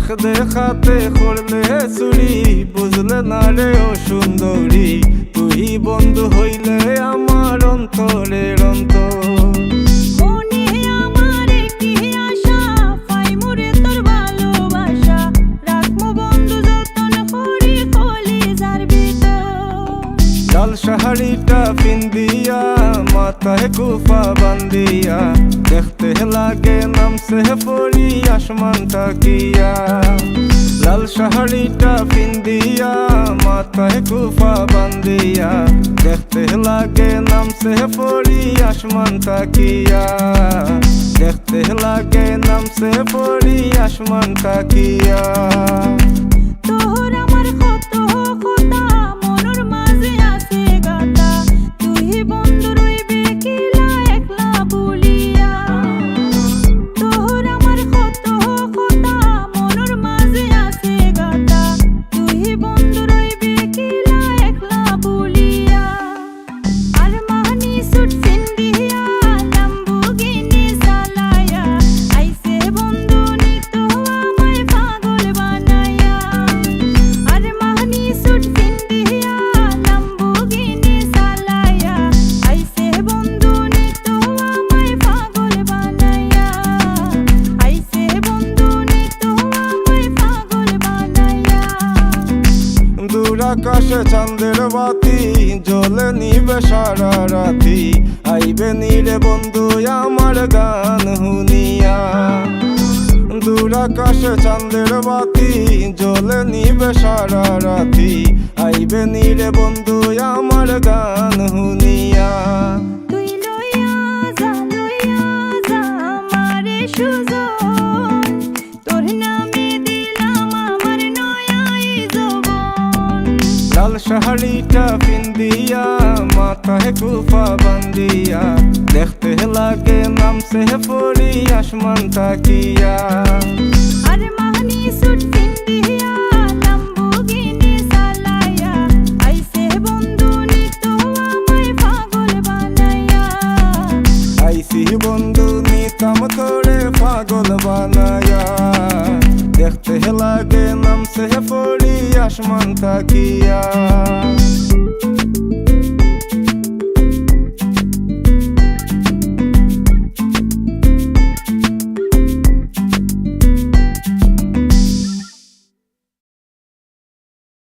শখ দেখাতে করলে চুরি, বুঝলে না রে ও সুন্দরী, তুই বন্ধু হইলে আমার অন্তরের অন্তর। লাল শাড়িটা পিন্দিয়া মাথায় কুফা বান্দিয়া, দেখতে লাগে নামছে পরি আসমানটা কিয়া। লাল শাড়িটা পিন্দিয়া মাথায় কুফা বান্দিয়া, দেখতে লাগে নামছে পরি আসমানটা কিয়া। দেখতে লাগে নামছে পরি আসমানটা কিয়া। আকাশে চাঁদের বাতি জ্বলে নিবে সারা রাতি, আইবে নীরে বন্ধু আমার গান হুনিয়া। দূর আকাশে চাঁদের বাতি জ্বলে নিবে সারা রাতি, আইবে নীরে বন্ধু আমার গান হুনিয়া। লাল শাড়িটা পিন্দিয়া মাথায় কুফা বান্দিয়া, দেখতে লাগে নামছে পরি আসমানটা কিয়া। আইসি বন্ধু নিতাম তোরে পাগল বানায়া, দেখতে লাগে নামছে পরি আসমানটা কিয়া।